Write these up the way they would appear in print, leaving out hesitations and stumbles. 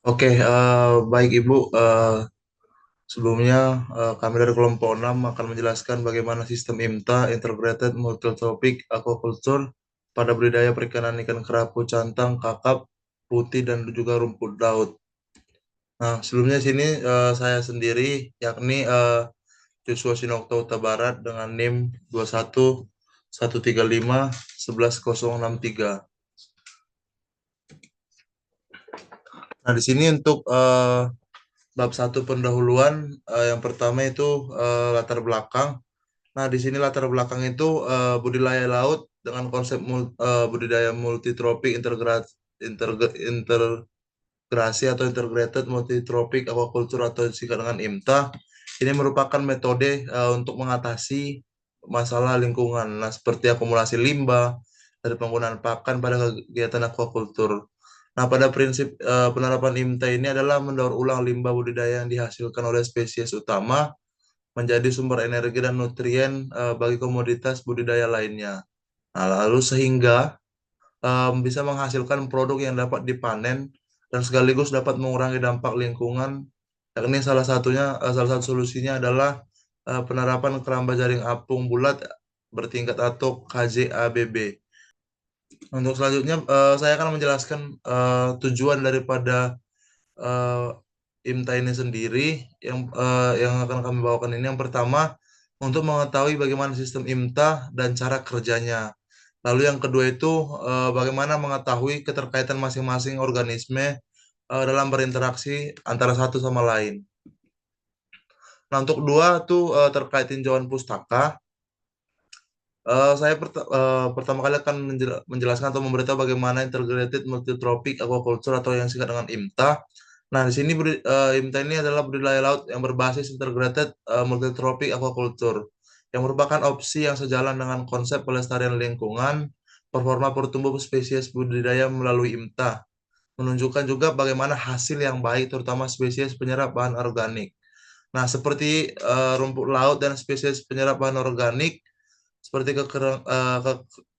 Oke, baik Ibu. Sebelumnya kami dari kelompok 6 akan menjelaskan bagaimana sistem IMTA Integrated Multi-Trophic Aquaculture pada budidaya perikanan ikan kerapu, cantang, kakap, putih, dan juga rumput laut. Nah, sebelumnya sini saya sendiri, yakni Joshua Sinokto Huta Barat dengan NIM 21 135 11 063. Nah, di sini untuk bab satu pendahuluan, yang pertama itu latar belakang. Nah, di sini latar belakang itu budidaya laut dengan konsep budidaya multitropik integrasi atau integrated multitropik aquaculture atau disingkat dengan IMTA. Ini merupakan metode untuk mengatasi masalah lingkungan. Nah, seperti akumulasi limbah dari penggunaan pakan pada kegiatan aquaculture. Nah, pada prinsip penerapan IMTA ini adalah mendaur ulang limbah budidaya yang dihasilkan oleh spesies utama menjadi sumber energi dan nutrien bagi komoditas budidaya lainnya. Nah, lalu sehingga bisa menghasilkan produk yang dapat dipanen dan sekaligus dapat mengurangi dampak lingkungan. Yakni salah satu solusinya adalah penerapan keramba jaring apung bulat bertingkat atau KJABB. Untuk selanjutnya saya akan menjelaskan tujuan daripada eh, IMTA ini sendiri yang akan kami bawakan ini. Yang pertama, untuk mengetahui bagaimana sistem IMTA dan cara kerjanya. Lalu yang kedua itu bagaimana mengetahui keterkaitan masing-masing organisme dalam berinteraksi antara satu sama lain. Nah, untuk dua tuh terkait tinjauan pustaka. Pertama kali akan menjelaskan atau memberitahu bagaimana integrated multitrophic aquaculture atau yang singkat dengan IMTA. Nah, di sini IMTA ini adalah budidaya laut yang berbasis integrated multitrophic aquaculture yang merupakan opsi yang sejalan dengan konsep pelestarian lingkungan, performa pertumbuhan spesies budidaya melalui IMTA, menunjukkan juga bagaimana hasil yang baik terutama spesies penyerap bahan organik. Nah, seperti rumput laut dan spesies penyerap bahan organik seperti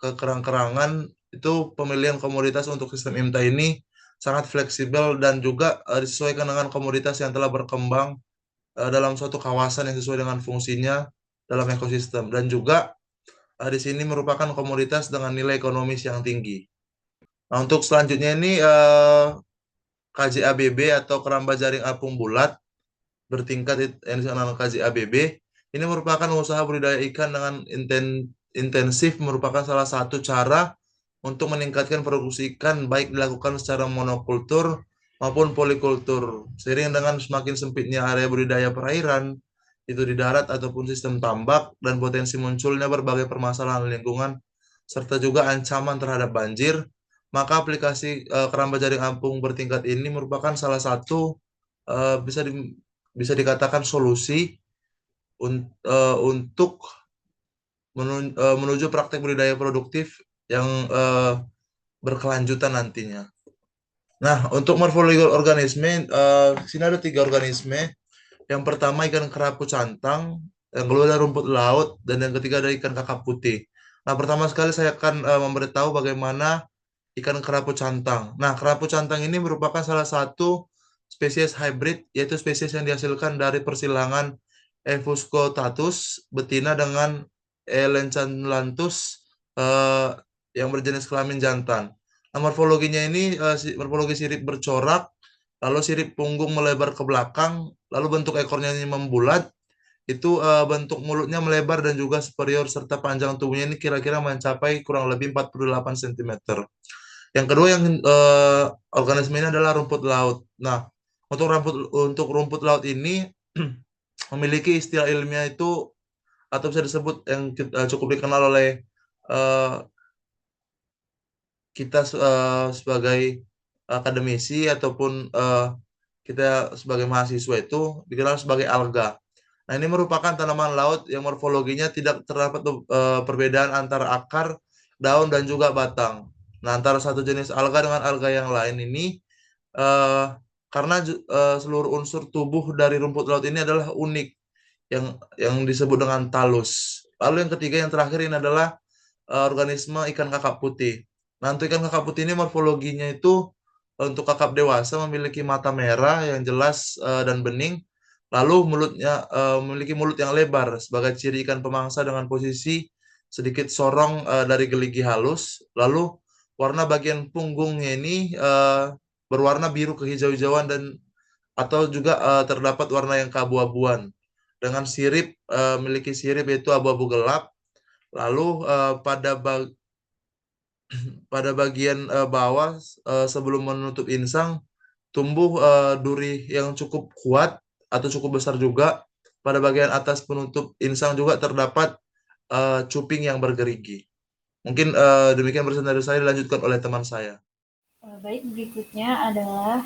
kekerang-kerangan, itu pemilihan komoditas untuk sistem IMTA ini sangat fleksibel dan juga disesuaikan dengan komoditas yang telah berkembang dalam suatu kawasan yang sesuai dengan fungsinya dalam ekosistem, dan juga di sini merupakan komoditas dengan nilai ekonomis yang tinggi. Nah, untuk selanjutnya ini KJABB atau keramba jaring apung bulat bertingkat yang disebut dengan KJABB. Ini merupakan usaha budidaya ikan dengan intensif, merupakan salah satu cara untuk meningkatkan produksi ikan baik dilakukan secara monokultur maupun polikultur. Seiring dengan semakin sempitnya area budidaya perairan, itu di darat ataupun sistem tambak, dan potensi munculnya berbagai permasalahan lingkungan serta juga ancaman terhadap banjir, maka aplikasi keramba jaring apung bertingkat ini merupakan salah satu eh, bisa di- bisa dikatakan solusi untuk menuju praktek budidaya produktif yang berkelanjutan nantinya. Nah, untuk morfologi organisme, sini ada tiga organisme. Yang pertama ikan kerapu cantang, yang kedua ada rumput laut, dan yang ketiga ada ikan kakap putih. Nah, pertama sekali saya akan memberitahu bagaimana ikan kerapu cantang. Nah, kerapu cantang ini merupakan salah satu spesies hybrid, yaitu spesies yang dihasilkan dari persilangan Evuscotatus betina dengan Elenchanthalus eh, yang berjenis kelamin jantan. Nah, morfologinya ini morfologi sirip bercorak, lalu sirip punggung melebar ke belakang, lalu bentuk ekornya ini membulat, itu bentuk mulutnya melebar dan juga superior, serta panjang tubuhnya ini kira-kira mencapai kurang lebih 48 cm. Yang kedua yang organisme ini adalah rumput laut. Nah, untuk rumput laut ini memiliki istilah ilmiah itu atau bisa disebut yang cukup dikenal oleh eh, kita sebagai akademisi ataupun kita sebagai mahasiswa itu dikenal sebagai alga. Nah, ini merupakan tanaman laut yang morfologinya tidak terdapat perbedaan antara akar, daun, dan juga batang. Nah, antara satu jenis alga dengan alga yang lain ini eh, karena seluruh unsur tubuh dari rumput laut ini adalah unik yang disebut dengan talus. Lalu yang ketiga yang terakhir ini adalah organisme ikan kakap putih. Nah, untuk ikan kakap putih ini morfologinya itu Untuk kakap dewasa memiliki mata merah yang jelas dan bening, lalu mulutnya memiliki mulut yang lebar sebagai ciri ikan pemangsa dengan posisi sedikit sorong dari geligi halus. Lalu warna bagian punggungnya ini berwarna biru kehijau-hijauan dan atau juga terdapat warna yang keabu-abuan dengan sirip memiliki sirip yaitu abu-abu gelap. Lalu pada bagian bawah sebelum menutup insang tumbuh duri yang cukup kuat atau cukup besar juga. Pada bagian atas penutup insang juga terdapat cuping yang bergerigi. Mungkin demikian persen dari saya, dilanjutkan oleh teman saya. Baik, berikutnya adalah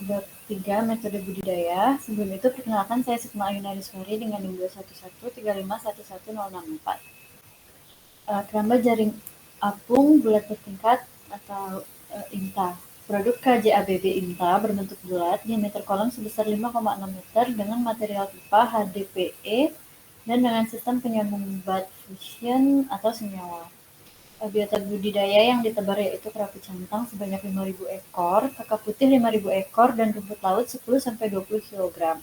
bab 3 metode budidaya. Sebelum itu perkenalkan, saya Sukma Ayunariswari dengan NIM 21135111064. Keramba jaring apung bulat bertingkat atau IMTA. Produk KJABB IMTA berbentuk bulat, diameter kolom sebesar 5,6 meter dengan material pipa HDPE dan dengan sistem penyambung bud fusion atau senyawa. Biota budidaya yang ditebar yaitu kerapu cantang sebanyak 5.000 ekor, kakap putih 5.000 ekor, dan rumput laut 10-20 kg.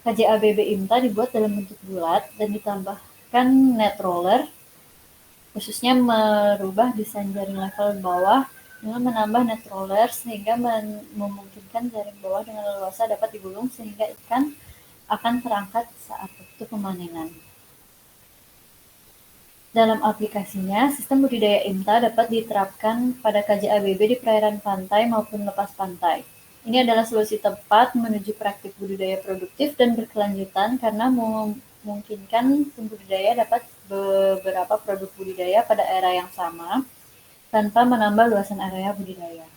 KJABB IMTA dibuat dalam bentuk bulat dan ditambahkan net roller, khususnya merubah desain jaring level bawah dengan menambah net roller sehingga memungkinkan jaring bawah dengan leluasa dapat digulung sehingga ikan akan terangkat saat waktu pemanenan. Dalam aplikasinya, sistem budidaya IMTA dapat diterapkan pada KJABB di perairan pantai maupun lepas pantai. Ini adalah solusi tepat menuju praktik budidaya produktif dan berkelanjutan karena memungkinkan pembudidaya dapat beberapa produk budidaya pada area yang sama tanpa menambah luasan area budidaya.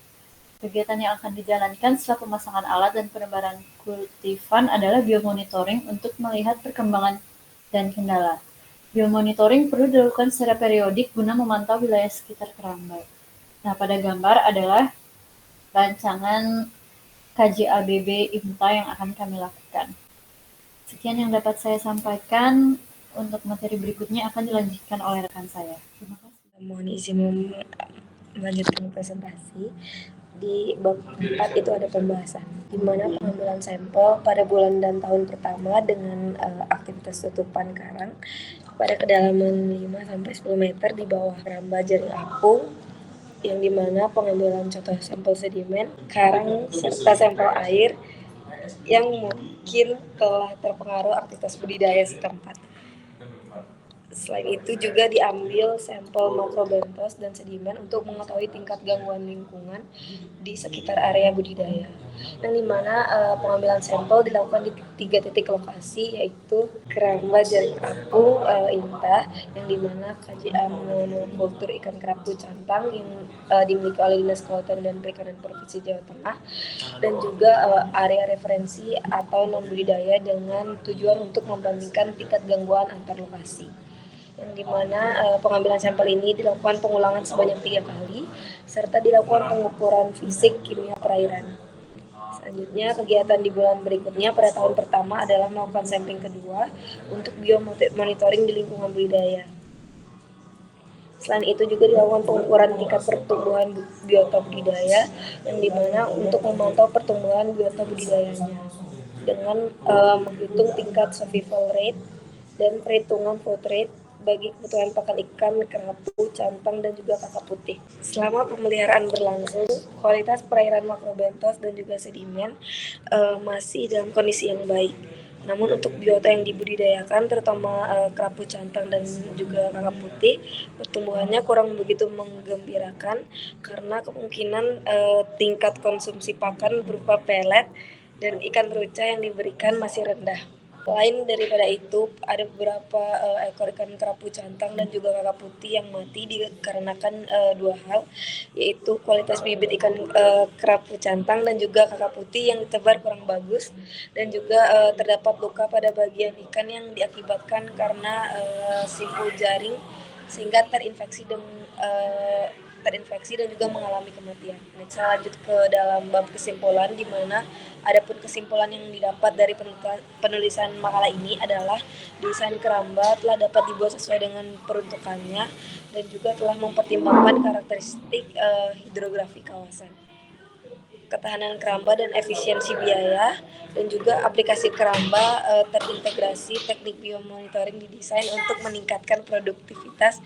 Kegiatan yang akan dijalankan setelah pemasangan alat dan penebaran kultifan adalah biomonitoring untuk melihat perkembangan dan kendala. Biomonitoring perlu dilakukan secara periodik guna memantau wilayah sekitar keramba. Nah, pada gambar adalah rancangan KJABB IMTA yang akan kami lakukan. Sekian yang dapat saya sampaikan. Untuk materi berikutnya akan dilanjutkan oleh rekan saya. Terima kasih. Mohon izin melanjutkan presentasi. Di bab 4 itu ada pembahasan di mana pengambilan sampel pada bulan dan tahun pertama dengan aktivitas tutupan karang pada kedalaman 5-10 meter di bawah keramba jaring apung, yang dimana pengambilan contoh sampel sedimen, karang, serta sampel air yang mungkin telah terpengaruh aktivitas budidaya setempat. Selain itu juga diambil sampel makrobentos dan sedimen untuk mengetahui tingkat gangguan lingkungan di sekitar area budidaya. Yang dimana pengambilan sampel dilakukan di 3 titik lokasi, yaitu keramba jaring apung IMTA, yang dimana KJA monokultur ikan kerapu cantang yang dimiliki oleh Dinas Kelautan dan Perikanan Provinsi Jawa Tengah, dan juga area referensi atau non budidaya dengan tujuan untuk membandingkan tingkat gangguan antar lokasi, yang dimana pengambilan sampel ini dilakukan pengulangan sebanyak 3 kali serta dilakukan pengukuran fisik kimia perairan. Selanjutnya, kegiatan di bulan berikutnya pada tahun pertama adalah melakukan sampling kedua untuk biomonitoring di lingkungan budidaya. Selain itu juga dilakukan pengukuran tingkat pertumbuhan biota budidaya, yang dimana untuk memantau pertumbuhan biota budidayanya dengan menghitung tingkat survival rate dan perhitungan food rate bagi kebutuhan pakan ikan, kerapu, cantang, dan juga kakap putih. Selama pemeliharaan berlangsung, kualitas perairan makrobentos dan juga sedimen masih dalam kondisi yang baik. Namun untuk biota yang dibudidayakan, terutama kerapu cantang dan juga kakap putih, pertumbuhannya kurang begitu menggembirakan karena kemungkinan tingkat konsumsi pakan berupa pelet dan ikan ruca yang diberikan masih rendah. Selain daripada itu, ada beberapa ekor ikan kerapu cantang dan juga kakap putih yang mati dikarenakan 2 hal, yaitu kualitas bibit ikan kerapu cantang dan juga kakap putih yang ditebar kurang bagus, dan juga terdapat luka pada bagian ikan yang diakibatkan karena simpul jaring sehingga terinfeksi dan juga mengalami kematian. Nah, saya lanjut ke dalam bab kesimpulan, di mana adapun kesimpulan yang didapat dari penulisan makalah ini adalah desain keramba telah dapat dibuat sesuai dengan peruntukannya dan juga telah mempertimbangkan karakteristik hidrografi kawasan. ketahanan keramba dan efisiensi biaya, dan juga aplikasi keramba terintegrasi teknik biomonitoring didesain untuk meningkatkan produktivitas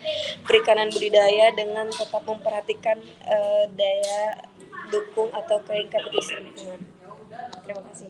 perikanan budidaya dengan tetap memperhatikan daya dukung atau kering kapasitas lingkungan. Terima kasih.